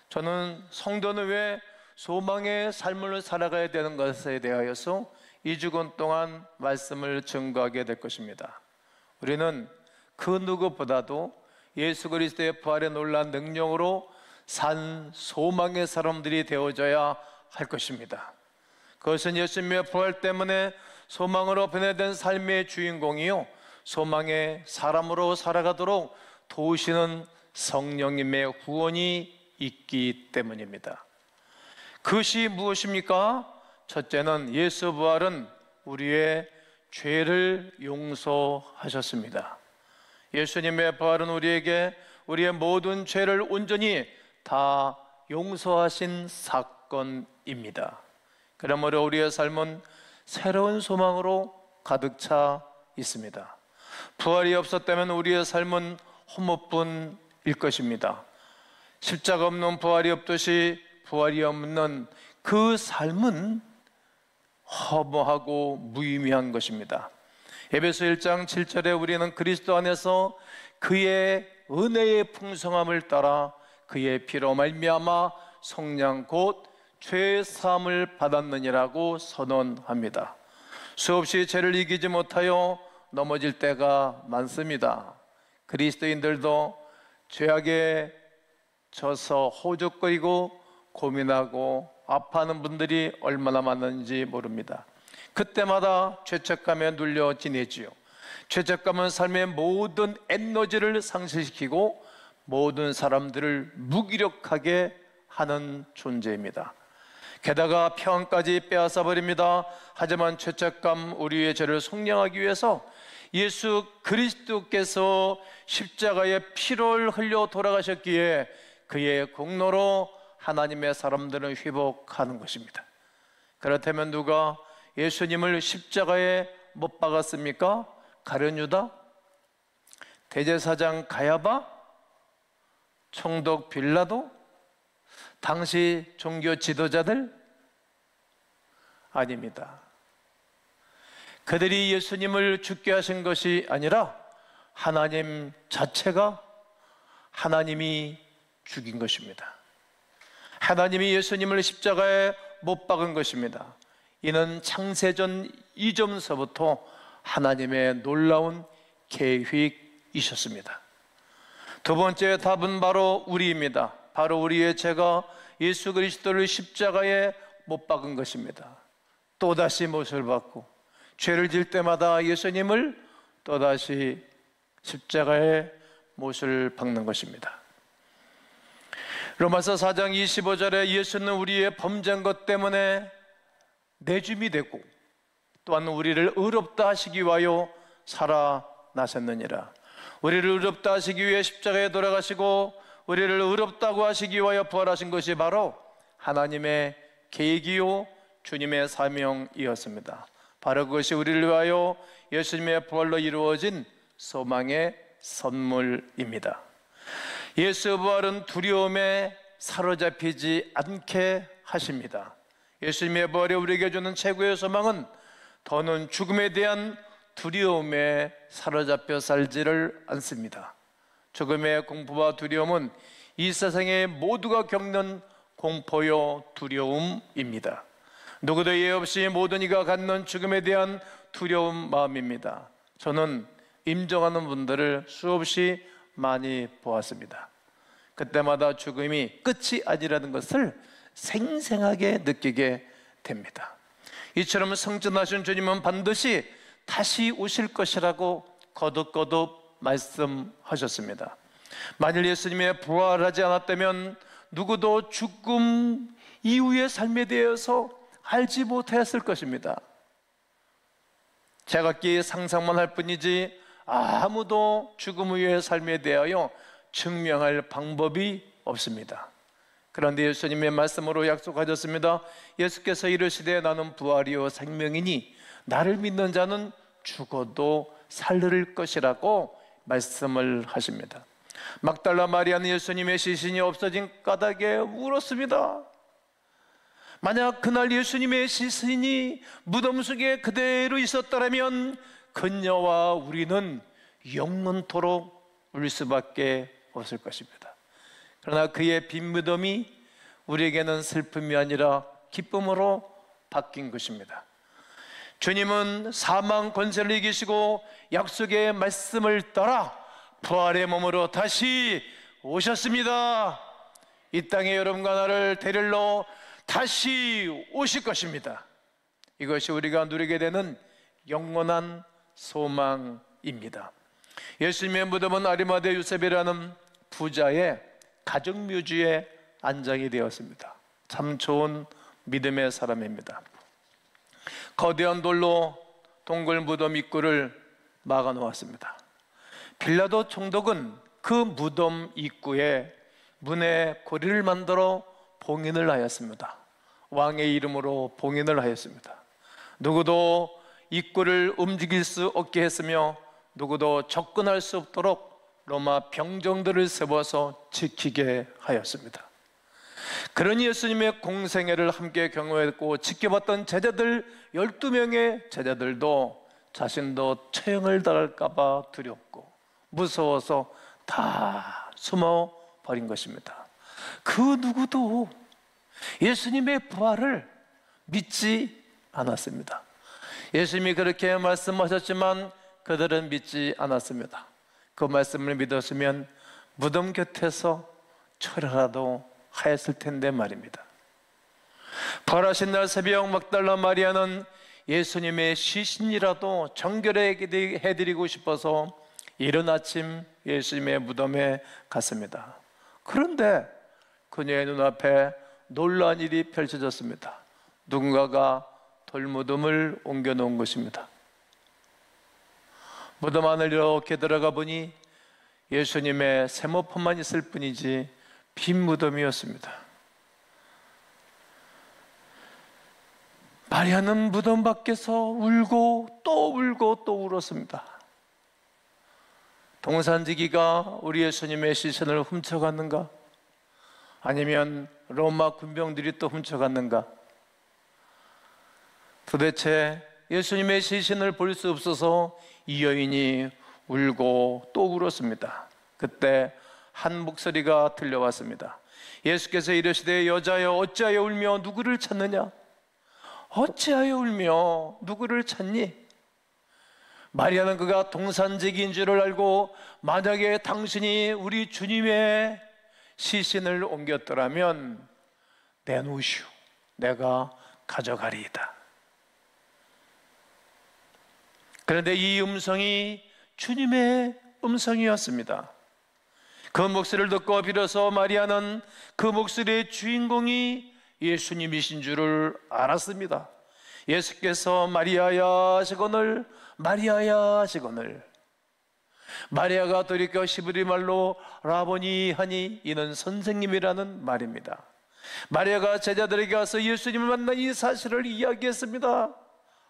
저는 성도는 왜 소망의 삶을 살아가야 되는 것에 대하여서 이 주간 동안 말씀을 증거하게 될 것입니다. 우리는 그 누구보다도 예수 그리스도의 부활의 놀라운 능력으로 산 소망의 사람들이 되어져야 할 것입니다. 그것은 예수님의 부활 때문에 소망으로 변화된 삶의 주인공이요, 소망의 사람으로 살아가도록 도우시는 성령님의 후원이 있기 때문입니다. 그것이 무엇입니까? 첫째는 예수 부활은 우리의 죄를 용서하셨습니다. 예수님의 부활은 우리에게 우리의 모든 죄를 온전히 다 용서하신 사건입니다. 그러므로 우리의 삶은 새로운 소망으로 가득 차 있습니다. 부활이 없었다면 우리의 삶은 헛것뿐일 것입니다. 십자가 없는 부활이 없듯이 부활이 없는 그 삶은 허무하고 무의미한 것입니다. 에베소 1장 7절에 우리는 그리스도 안에서 그의 은혜의 풍성함을 따라 그의 피로 말미암아 속량 곧 죄의 사함을 받았느니라고 선언합니다. 수없이 죄를 이기지 못하여 넘어질 때가 많습니다. 그리스도인들도 죄악에 져서 호적거리고 고민하고 아파하는 분들이 얼마나 많은지 모릅니다. 그때마다 죄책감에 눌려 지내지요. 죄책감은 삶의 모든 에너지를 상실시키고 모든 사람들을 무기력하게 하는 존재입니다. 게다가 평안까지 빼앗아 버립니다. 하지만 죄책감, 우리의 죄를 속량하기 위해서 예수 그리스도께서 십자가에 피를 흘려 돌아가셨기에 그의 공로로 하나님의 사람들은 회복하는 것입니다. 그렇다면 누가 예수님을 십자가에 못 박았습니까? 가룟 유다? 대제사장 가야바? 총독 빌라도? 당시 종교 지도자들? 아닙니다. 그들이 예수님을 죽게 하신 것이 아니라 하나님 자체가, 하나님이 죽인 것입니다. 하나님이 예수님을 십자가에 못 박은 것입니다. 이는 창세전 이전서부터 하나님의 놀라운 계획이셨습니다. 두 번째 답은 바로 우리입니다. 바로 우리의 죄가 예수 그리스도를 십자가에 못 박은 것입니다. 또다시 못을 받고 죄를 질 때마다 예수님을 또다시 십자가에 못을 박는 것입니다. 로마서 4장 25절에 예수는 우리의 범죄한 것 때문에 내줌이 되고 또한 우리를 의롭다 하시기 위하여 살아나셨느니라. 우리를 의롭다 하시기 위해 십자가에 돌아가시고 우리를 의롭다고 하시기 위하여 부활하신 것이 바로 하나님의 계획이요 주님의 사명이었습니다. 바로 그것이 우리를 위하여 예수님의 부활로 이루어진 소망의 선물입니다. 예수 부활은 두려움에 사로잡히지 않게 하십니다. 예수님의 부활이 우리에게 주는 최고의 소망은 더는 죽음에 대한 두려움에 사로잡혀 살지를 않습니다. 죽음의 공포와 두려움은 이 세상의 모두가 겪는 공포요 두려움입니다. 누구도 예외 없이 모든 이가 갖는 죽음에 대한 두려운 마음입니다. 저는 임종하는 분들을 수없이 많이 보았습니다. 그때마다 죽음이 끝이 아니라는 것을 생생하게 느끼게 됩니다. 이처럼 성전하신 주님은 반드시 다시 오실 것이라고 거듭거듭 말씀하셨습니다. 만일 예수님의 부활하지 않았다면 누구도 죽음 이후의 삶에 대해서 알지 못했을 것입니다. 제각기 상상만 할 뿐이지 아무도 죽음 후의 삶에 대하여 증명할 방법이 없습니다. 그런데 예수님의 말씀으로 약속하셨습니다. 예수께서 이르시되 나는 부활이요 생명이니 나를 믿는 자는 죽어도 살릴 것이라고 말씀을 하십니다. 막달라 마리아는 예수님의 시신이 없어진 까닭에 울었습니다. 만약 그날 예수님의 시신이 무덤 속에 그대로 있었더라면 그녀와 우리는 영원토록 울 수밖에 없을 것입니다. 그러나 그의 빈 무덤이 우리에게는 슬픔이 아니라 기쁨으로 바뀐 것입니다. 주님은 사망 권세를 이기시고 약속의 말씀을 따라 부활의 몸으로 다시 오셨습니다. 이 땅에 여러분과 나를 데리러 다시 오실 것입니다. 이것이 우리가 누리게 되는 영원한 소망입니다. 예수님의 무덤은 아리마대 요셉이라는 부자의 가정묘지에 안장이 되었습니다. 참 좋은 믿음의 사람입니다. 거대한 돌로 동굴 무덤 입구를 막아 놓았습니다. 빌라도 총독은 그 무덤 입구에 문에 고리를 만들어 봉인을 하였습니다. 왕의 이름으로 봉인을 하였습니다. 누구도 입구를 움직일 수 없게 했으며 누구도 접근할 수 없도록 로마 병정들을 세워서 지키게 하였습니다. 그러니 예수님의 공생애를 함께 경험했고 지켜봤던 제자들 12명의 제자들도 자신도 처형을 당할까 봐 두렵고 무서워서 다 숨어버린 것입니다. 그 누구도 예수님의 부활을 믿지 않았습니다. 예수님이 그렇게 말씀하셨지만 그들은 믿지 않았습니다. 그 말씀을 믿었으면 무덤 곁에서 철회라도 하였을 텐데 말입니다. 부활하신 날 새벽 막달라 마리아는 예수님의 시신이라도 정결해드리고 싶어서 이른 아침 예수님의 무덤에 갔습니다. 그런데 그녀의 눈앞에 놀라운 일이 펼쳐졌습니다. 누군가가 돌무덤을 옮겨놓은 것입니다. 무덤 안을 이렇게 들어가 보니 예수님의 세모판만 있을 뿐이지 빈 무덤이었습니다. 마리아는 무덤 밖에서 울고 또 울었습니다. 동산지기가 우리 예수님의 시신을 훔쳐갔는가? 아니면 로마 군병들이 또 훔쳐갔는가? 도대체 예수님의 시신을 볼 수 없어서 이 여인이 울고 또 울었습니다. 그때 한 목소리가 들려왔습니다. 예수께서 이르시되 여자여 어찌하여 울며 누구를 찾느냐? 어찌하여 울며 누구를 찾니? 마리아는 그가 동산지기인 줄을 알고 만약에 당신이 우리 주님의 시신을 옮겼더라면 내놓으시오, 내가 가져가리이다. 그런데 이 음성이 주님의 음성이었습니다. 그 목소리를 듣고 비로소 마리아는 그 마리아의 주인공이 예수님이신 줄을 알았습니다. 예수께서 마리아야 하시거늘 마리아야 하시거늘. 마리아가 돌이켜 히브리 말로 라보니 하니 이는 선생님이라는 말입니다. 마리아가 제자들에게 가서 예수님을 만나 이 사실을 이야기했습니다.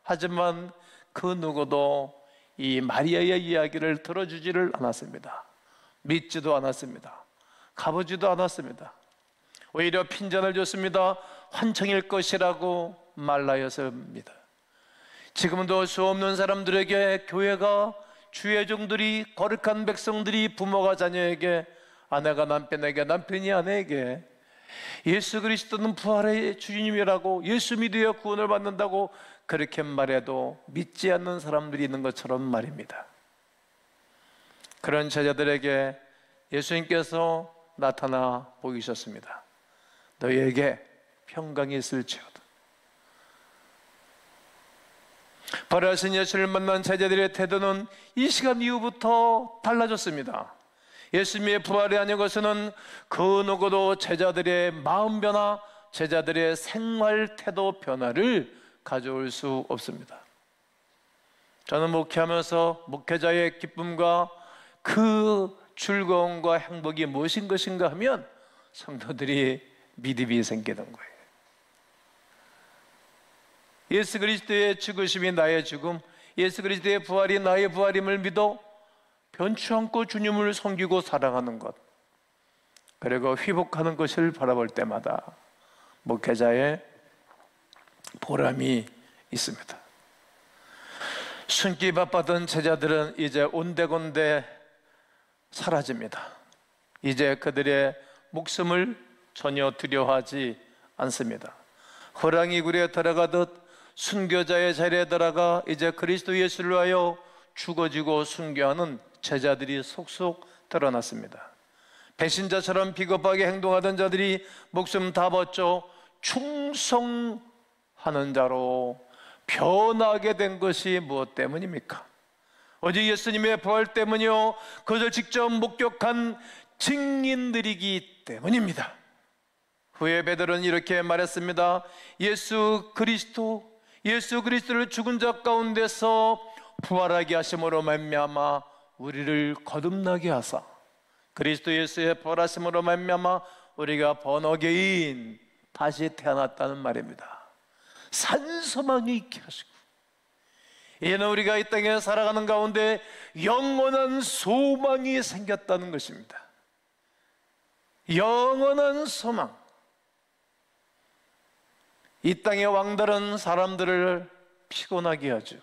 하지만 그 누구도 이 마리아의 이야기를 들어주지를 않았습니다. 믿지도 않았습니다. 가보지도 않았습니다. 오히려 핀잔을 줬습니다. 환청일 것이라고 말하였습니다. 지금도 수 없는 사람들에게 교회가 주의 종들이 거룩한 백성들이 부모가 자녀에게 아내가 남편에게 남편이 아내에게 예수 그리스도는 부활의 주님이라고 예수 믿어야 구원을 받는다고 그렇게 말해도 믿지 않는 사람들이 있는 것처럼 말입니다. 그런 제자들에게 예수님께서 나타나 보이셨습니다. 너희에게 평강이 있을지어다. 부활하신 예수를 만난 제자들의 태도는 이 시간 이후부터 달라졌습니다. 예수님의 부활이 아닌 것은 그 누구도 제자들의 마음 변화, 제자들의 생활 태도 변화를 가져올 수 없습니다. 저는 목회하면서 목회자의 기쁨과 그 즐거움과 행복이 무엇인 것인가 하면 성도들이 믿음이 생기는 거예요. 예수 그리스도의 죽으심이 나의 죽음, 예수 그리스도의 부활이 나의 부활임을 믿어 변치 않고 주님을 섬기고 사랑하는 것, 그리고 회복하는 것을 바라볼 때마다 목회자의 보람이 있습니다. 숨기 바빴던 제자들은 이제 온데건데 사라집니다. 이제 그들의 목숨을 전혀 두려워하지 않습니다. 호랑이 굴에 들어가듯 순교자의 자리에 들어가 이제 그리스도 예수를 위하여 죽어지고 순교하는 제자들이 속속 드러났습니다. 배신자처럼 비겁하게 행동하던 자들이 목숨 다 벗죠 충성하는 자로 변하게 된 것이 무엇 때문입니까? 오직 예수님의 부활 때문이요, 그것을 직접 목격한 증인들이기 때문입니다. 후에 베드로는 이렇게 말했습니다. 예수 그리스도를 죽은 자 가운데서 부활하게 하심으로 말미암아 우리를 거듭나게 하사, 그리스도 예수의 부활하심으로 말미암아 우리가 번어게인 다시 태어났다는 말입니다. 산소망이 있게 하시고, 이제는 우리가 이 땅에 살아가는 가운데 영원한 소망이 생겼다는 것입니다. 영원한 소망. 이 땅의 왕들은 사람들을 피곤하게 하죠.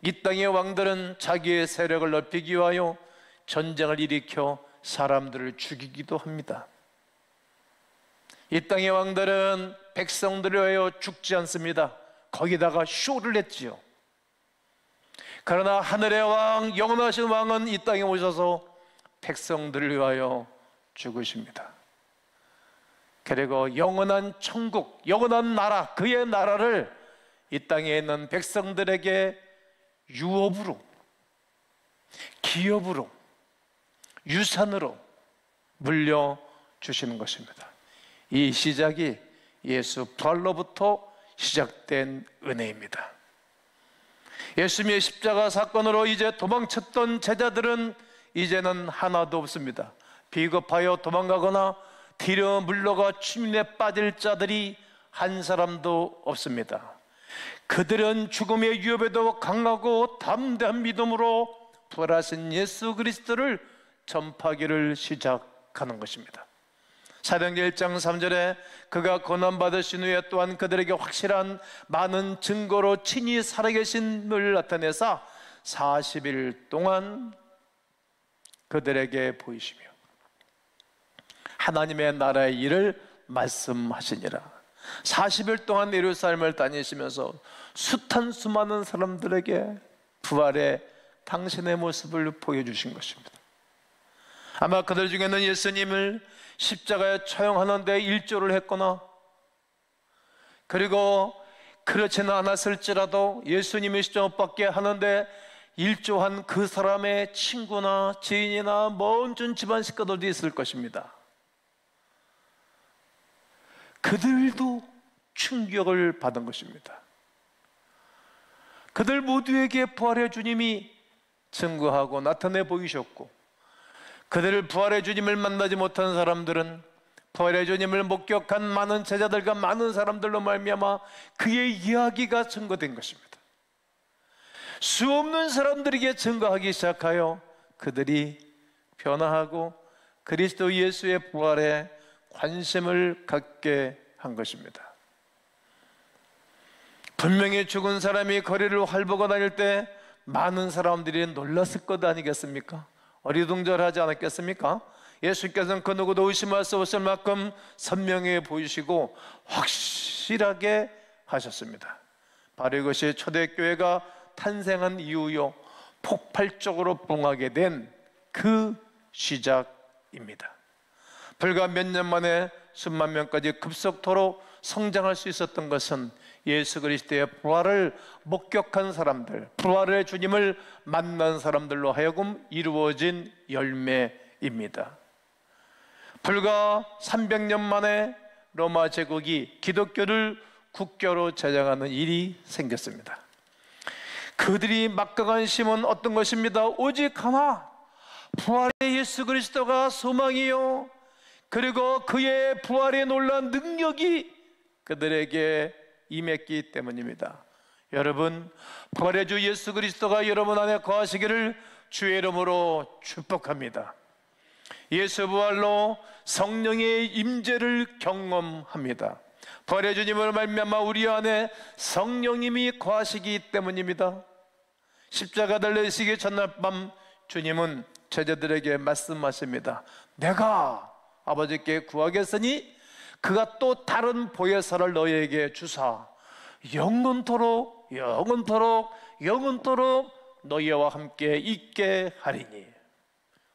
이 땅의 왕들은 자기의 세력을 넓히기 위하여 전쟁을 일으켜 사람들을 죽이기도 합니다. 이 땅의 왕들은 백성들을 위하여 죽지 않습니다. 거기다가 쇼를 냈지요. 그러나 하늘의 왕, 영원하신 왕은 이 땅에 오셔서 백성들을 위하여 죽으십니다. 그리고 영원한 천국, 영원한 나라, 그의 나라를 이 땅에 있는 백성들에게 유업으로, 기업으로, 유산으로 물려주시는 것입니다. 이 시작이 예수 부활로부터 시작된 은혜입니다. 예수님의 십자가 사건으로 이제 도망쳤던 제자들은 이제는 하나도 없습니다. 비겁하여 도망가거나 뒤로 물러가 추민에 빠질 자들이 한 사람도 없습니다. 그들은 죽음의 위협에도 강하고 담대한 믿음으로 부활하신 예수 그리스도를 전파하기를 시작하는 것입니다. 사도행전 1장 3절에 그가 고난받으신 후에 또한 그들에게 확실한 많은 증거로 친히 살아계심을 나타내사 40일 동안 그들에게 보이시며 하나님의 나라의 일을 말씀하시니라. 40일 동안 예루살렘을 다니시면서 숱한 수많은 사람들에게 부활의 당신의 모습을 보여주신 것입니다. 아마 그들 중에는 예수님을 십자가에 처형하는데 일조를 했거나, 그리고 그렇지는 않았을지라도 예수님이 십자가 못 박게 하는데 일조한 그 사람의 친구나 지인이나 먼 집안 식구들도 있을 것입니다. 그들도 충격을 받은 것입니다. 그들 모두에게 부활의 주님이 증거하고 나타내 보이셨고, 그들을 부활의 주님을 만나지 못한 사람들은 부활의 주님을 목격한 많은 제자들과 많은 사람들로 말미암아 그의 이야기가 증거된 것입니다. 수없는 사람들에게 증거하기 시작하여 그들이 변화하고 그리스도 예수의 부활에 관심을 갖게 한 것입니다. 분명히 죽은 사람이 거리를 활보고 다닐 때 많은 사람들이 놀랐을 것 아니겠습니까? 어리둥절하지 않았겠습니까? 예수께서는 그 누구도 의심할 수 없을 만큼 선명해 보이시고 확실하게 하셨습니다. 바로 이것이 초대교회가 탄생한 이후요 폭발적으로 붕하게 된 그 시작입니다. 불과 몇 년 만에 수만 명까지 급속도로 성장할 수 있었던 것은 예수 그리스도의 부활을 목격한 사람들, 부활의 주님을 만난 사람들로 하여금 이루어진 열매입니다. 불과 300년 만에 로마 제국이 기독교를 국교로 제정하는 일이 생겼습니다. 그들이 막강한 힘은 어떤 것입니다. 오직 하나, 부활의 예수 그리스도가 소망이요, 그리고 그의 부활의 놀라운 능력이 그들에게 임했기 때문입니다. 여러분, 부활의 주 예수 그리스도가 여러분 안에 거하시기를 주의 이름으로 축복합니다. 예수 부활로 성령의 임재를 경험합니다. 부활의 주님을 말미암아 우리 안에 성령님이 거하시기 때문입니다. 십자가 달리시기 전날 밤 주님은 제자들에게 말씀하십니다. 내가 아버지께 구하겠으니 그가 또 다른 보혜사를 너희에게 주사 영원토록 너희와 함께 있게 하리니.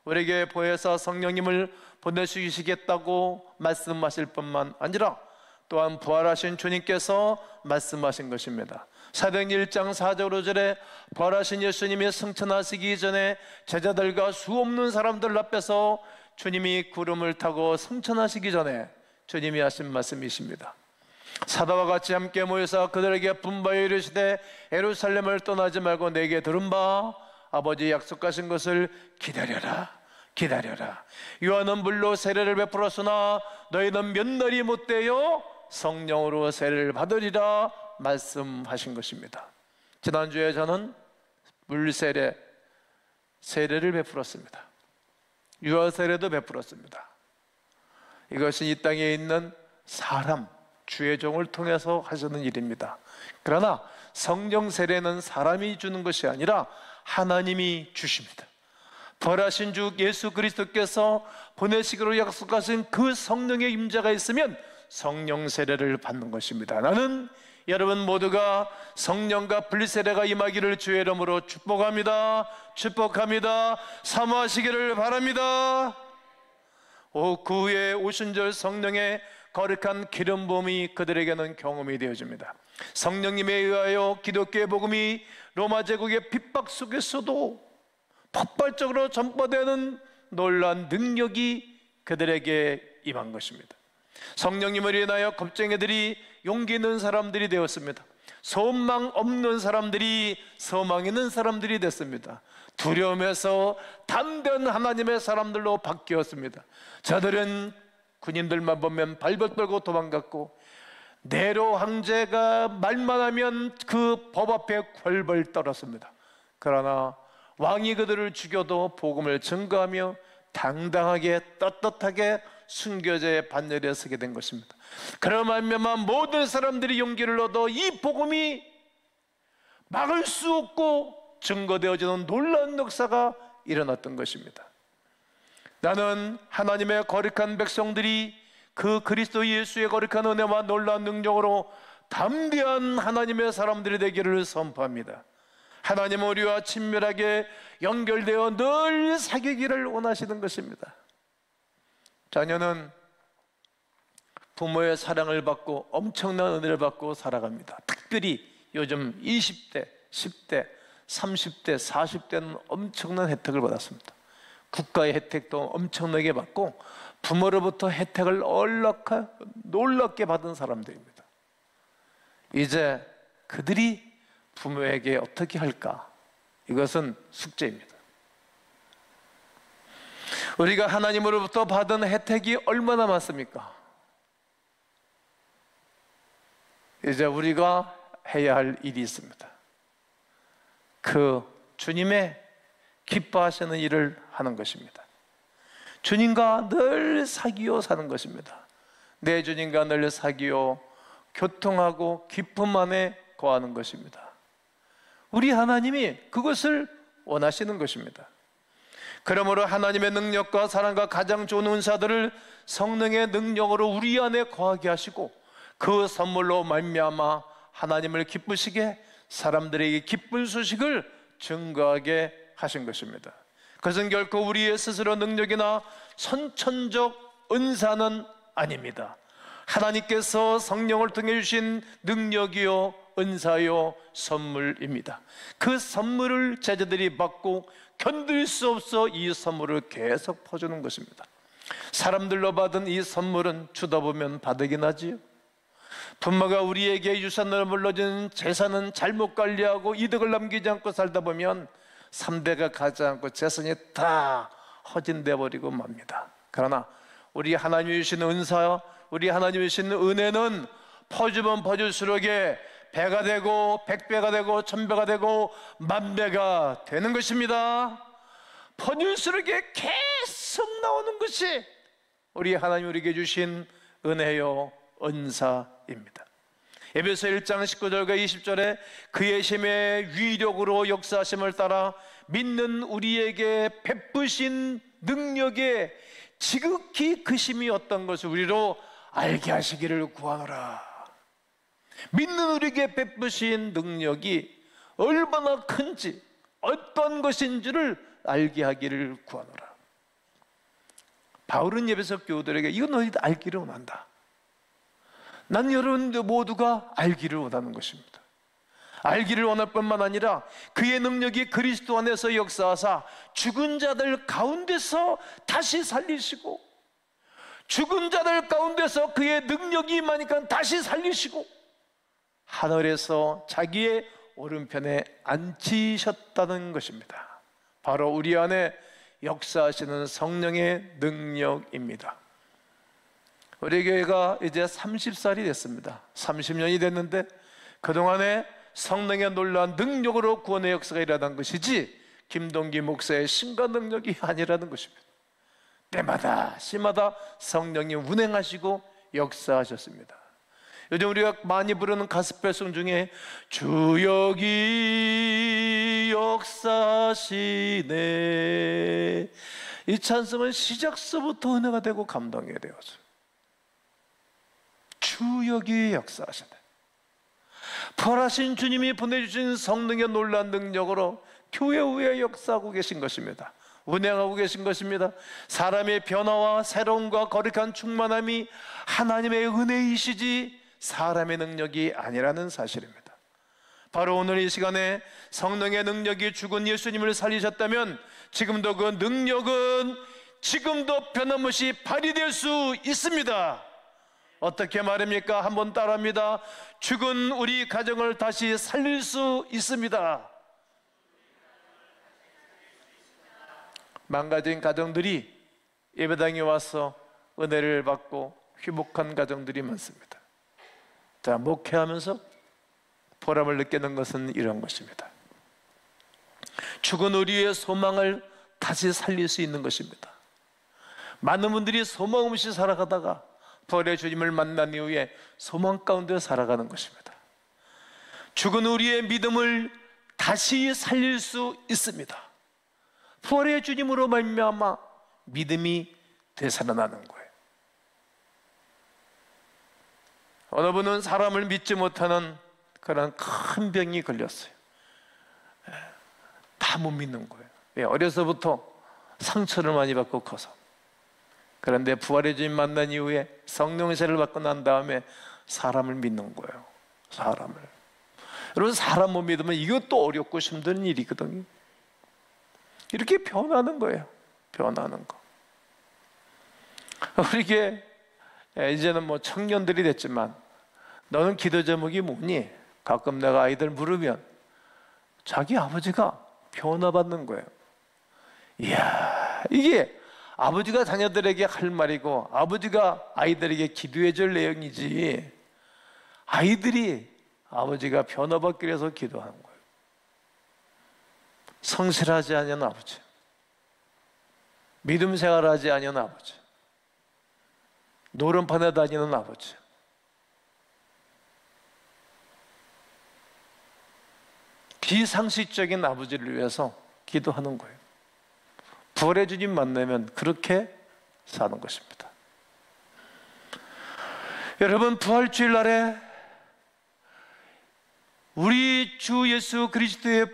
우리에게 보혜사 성령님을 보내주시겠다고 말씀하실 뿐만 아니라 또한 부활하신 주님께서 말씀하신 것입니다. 사도행전 1장 4절 5절에 부활하신 예수님이 승천하시기 전에 제자들과 수없는 사람들 앞에서 주님이 구름을 타고 승천하시기 전에 주님이 하신 말씀이십니다. 사도와 같이 함께 모여서 그들에게 분바에 이르시되 예루살렘을 떠나지 말고 내게 들은 바 아버지 약속하신 것을 기다려라. 요한은 물로 세례를 베풀었으나 너희는 몇 날이 못되어 성령으로 세례를 받으리라 말씀하신 것입니다. 지난주에 저는 물세례 세례를 베풀었습니다. 유아 세례도 베풀었습니다. 이것은 이 땅에 있는 사람, 주의 종을 통해서 하시는 일입니다. 그러나 성령 세례는 사람이 주는 것이 아니라 하나님이 주십니다. 부활하신 주 예수 그리스도께서 보내시기로 약속하신 그 성령의 임재가 있으면 성령 세례를 받는 것입니다. 나는 여러분 모두가 성령과 분리세례가 임하기를 주의 이름으로 축복합니다. 사모하시기를 바랍니다. 그 후에 오순절 성령의 거룩한 기름 부음이 그들에게는 경험이 되어집니다. 성령님에 의하여 기독교의 복음이 로마 제국의 핍박 속에서도 폭발적으로 전파되는 놀라운 능력이 그들에게 임한 것입니다. 성령님을 인하여 겁쟁이들이 용기 있는 사람들이 되었습니다. 소망 없는 사람들이 소망 있는 사람들이 됐습니다. 두려움에서 담대한 하나님의 사람들로 바뀌었습니다. 저들은 군인들만 보면 발벗 떨고 도망갔고 네로 황제가 말만 하면 그 법 앞에 궐벌 떨었습니다. 그러나 왕이 그들을 죽여도 복음을 증거하며 당당하게 떳떳하게 순교자의 반열에 서게 된 것입니다. 그런 말미암아 모든 사람들이 용기를 얻어 이 복음이 막을 수 없고 증거되어지는 놀라운 역사가 일어났던 것입니다. 나는 하나님의 거룩한 백성들이 그 그리스도 예수의 거룩한 은혜와 놀라운 능력으로 담대한 하나님의 사람들이 되기를 선포합니다. 하나님은 우리와 친밀하게 연결되어 늘 사귀기를 원하시는 것입니다. 자녀는 부모의 사랑을 받고 엄청난 은혜를 받고 살아갑니다. 특별히 요즘 20대, 10대, 30대, 40대는 엄청난 혜택을 받았습니다. 국가의 혜택도 엄청나게 받고 부모로부터 혜택을 놀랍게 받은 사람들입니다. 이제 그들이 부모에게 어떻게 할까? 이것은 숙제입니다. 우리가 하나님으로부터 받은 혜택이 얼마나 많습니까? 이제 우리가 해야 할 일이 있습니다. 그 주님의 기뻐하시는 일을 하는 것입니다. 주님과 늘 사귀어 사는 것입니다. 내 주님과 늘 사귀어 교통하고 기쁨 안에 거하는 것입니다. 우리 하나님이 그것을 원하시는 것입니다. 그러므로 하나님의 능력과 사랑과 가장 좋은 은사들을 성령의 능력으로 우리 안에 거하게 하시고 그 선물로 말미암아 하나님을 기쁘시게 사람들에게 기쁜 소식을 증거하게 하신 것입니다. 그것은 결코 우리의 스스로 능력이나 선천적 은사는 아닙니다. 하나님께서 성령을 통해 주신 능력이요 은사요 선물입니다. 그 선물을 제자들이 받고 견딜 수 없어 이 선물을 계속 퍼주는 것입니다. 사람들로 받은 이 선물은 주다 보면 바득이 나지요. 부모가 우리에게 유산으로 물려준 재산은 잘못 관리하고 이득을 남기지 않고 살다 보면 3대가 가지 않고 재산이 다 허진돼 버리고 맙니다. 그러나 우리 하나님이 주시는 은사, 우리 하나님이 주시는 은혜는 퍼주면 퍼줄수록에 배가 되고 100배가 되고 1000배가 되고 10,000배가 되는 것입니다. 퍼줄수록에 계속 나오는 것이 우리 하나님 우리에게 주신 은혜요 은사입니다. 에베소 1장 19절과 20절에 그의 힘의 위력으로 역사하심을 따라 믿는 우리에게 베푸신 능력의 지극히 그 힘이 어떤 것을 우리로 알게 하시기를 구하노라. 믿는 우리에게 베푸신 능력이 얼마나 큰지, 어떤 것인지를 알게 하기를 구하노라. 바울은 에베소 교우들에게 이거 너희들 알기를 원한다. 난 여러분들 모두가 알기를 원하는 것입니다. 알기를 원할 뿐만 아니라 그의 능력이 그리스도 안에서 역사하사 죽은 자들 가운데서 다시 살리시고, 죽은 자들 가운데서 그의 능력이 임하니까 다시 살리시고 하늘에서 자기의 오른편에 앉히셨다는 것입니다. 바로 우리 안에 역사하시는 성령의 능력입니다. 우리 교회가 이제 30살이 됐습니다. 30년이 됐는데 그동안에 성령의 놀라운 능력으로 구원의 역사가 일어난 것이지 김동기 목사의 신과 능력이 아니라는 것입니다. 때마다 시마다 성령이 운행하시고 역사하셨습니다. 요즘 우리가 많이 부르는 가스펠송 중에 주 여기 역사하시네, 이 찬송은 시작서부터 은혜가 되고 감동이 되어서 주 여기 역사하시네. 부활하신 주님이 보내주신 성령의 놀라운 능력으로 교회 후에 역사하고 계신 것입니다. 운행하고 계신 것입니다. 사람의 변화와 새로움과 거룩한 충만함이 하나님의 은혜이시지 사람의 능력이 아니라는 사실입니다. 바로 오늘 이 시간에 성령의 능력이 죽은 예수님을 살리셨다면 지금도 그 능력은 지금도 변함없이 발휘될 수 있습니다. 어떻게 말입니까? 한번 따라합니다. 죽은 우리 가정을 다시 살릴 수 있습니다. 망가진 가정들이 예배당에 와서 은혜를 받고 회복한 가정들이 많습니다. 자, 목회하면서 보람을 느끼는 것은 이런 것입니다. 죽은 우리의 소망을 다시 살릴 수 있는 것입니다. 많은 분들이 소망 없이 살아가다가 부활의 주님을 만난 이후에 소망 가운데 살아가는 것입니다. 죽은 우리의 믿음을 다시 살릴 수 있습니다. 부활의 주님으로 말미암아 믿음이 되살아나는 거예요. 어느 분은 사람을 믿지 못하는 그런 큰 병이 걸렸어요. 다 못 믿는 거예요. 왜? 어려서부터 상처를 많이 받고 커서. 그런데 부활의 주님 만난 이후에 성령세를 받고 난 다음에 사람을 믿는 거예요. 사람을. 여러분, 사람 못 믿으면 이것도 어렵고 힘든 일이거든요. 이렇게 변하는 거예요. 변하는 거. 우리 교회 이제는 뭐 청년들이 됐지만 너는 기도 제목이 뭐니? 가끔 내가 아이들 물으면 자기 아버지가 변화받는 거예요. 이야, 이게 아버지가 자녀들에게 할 말이고 아버지가 아이들에게 기도해 줄 내용이지, 아이들이 아버지가 변화받기 위해서 기도하는 거예요. 성실하지 않은 아버지, 믿음 생활하지 않은 아버지, 노름판에 다니는 아버지, 비상식적인 아버지를 위해서 기도하는 거예요. 부활의 주님 만나면 그렇게 사는 것입니다. 여러분, 부활주일 날에 우리 주 예수 그리스도의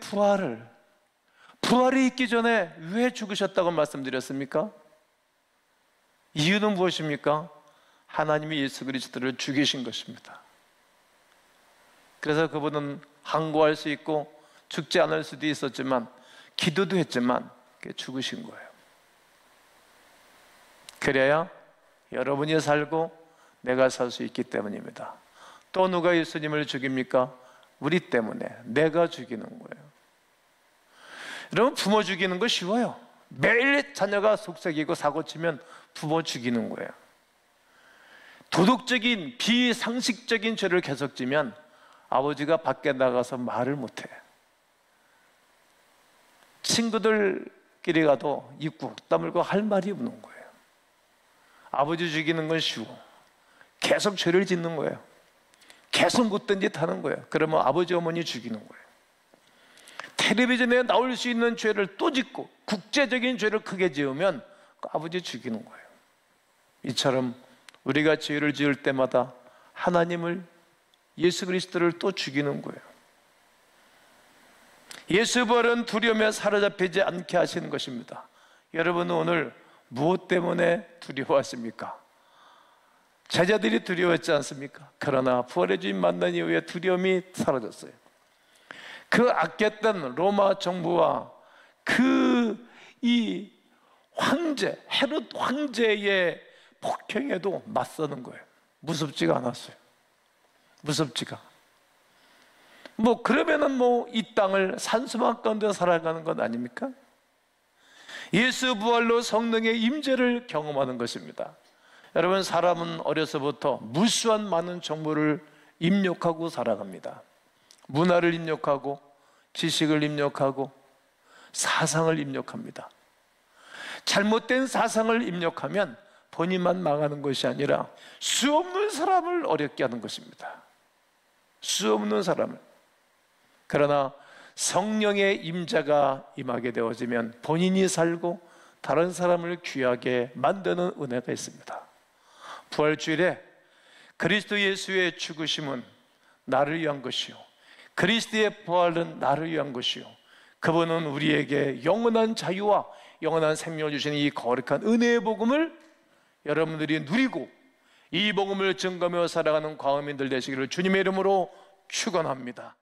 부활이 있기 전에 왜 죽으셨다고 말씀드렸습니까? 이유는 무엇입니까? 하나님이 예수 그리스도를 죽이신 것입니다. 그래서 그분은 항고할 수 있고 죽지 않을 수도 있었지만, 기도도 했지만 죽으신 거예요. 그래야 여러분이 살고 내가 살 수 있기 때문입니다. 또 누가 예수님을 죽입니까? 우리 때문에, 내가 죽이는 거예요. 여러분, 부모 죽이는 거 쉬워요. 매일 자녀가 속삭이고 사고치면 부모 죽이는 거예요. 도덕적인 비상식적인 죄를 계속 지면 아버지가 밖에 나가서 말을 못해. 친구들끼리 가도 입 꾹 다물고 할 말이 없는 거예요. 아버지 죽이는 건 쉬워. 계속 죄를 짓는 거예요. 계속 못된 짓 하는 거예요. 그러면 아버지 어머니 죽이는 거예요. 텔레비전에 나올 수 있는 죄를 또 짓고 국제적인 죄를 크게 지으면 아버지 죽이는 거예요. 이처럼 우리가 죄를 지을 때마다 하나님을, 예수 그리스도를 또 죽이는 거예요. 예수 부활은 두려움에 사로잡히지 않게 하시는 것입니다. 여러분은 오늘 무엇 때문에 두려워하십니까? 제자들이 두려웠지 않습니까? 그러나 부활의 주님 만난 이후에 두려움이 사라졌어요. 그 악했던 로마 정부와 이 황제, 헤롯 황제의 폭행에도 맞서는 거예요. 무섭지가 않았어요. 무섭지가. 그러면은 이 땅을 산수막 가운데 살아가는 것 아닙니까? 예수 부활로 성령의 임재를 경험하는 것입니다. 여러분, 사람은 어려서부터 무수한 많은 정보를 입력하고 살아갑니다. 문화를 입력하고 지식을 입력하고 사상을 입력합니다. 잘못된 사상을 입력하면 본인만 망하는 것이 아니라 수없는 사람을 어렵게 하는 것입니다. 수없는 사람을. 그러나 성령의 임재가 임하게 되어지면 본인이 살고 다른 사람을 귀하게 만드는 은혜가 있습니다. 부활주일에 그리스도 예수의 죽으심은 나를 위한 것이요, 그리스도의 부활은 나를 위한 것이요, 그분은 우리에게 영원한 자유와 영원한 생명을 주시는 이 거룩한 은혜의 복음을 여러분들이 누리고 이 복음을 증거하며 살아가는 광화민들 되시기를 주님의 이름으로 축원합니다.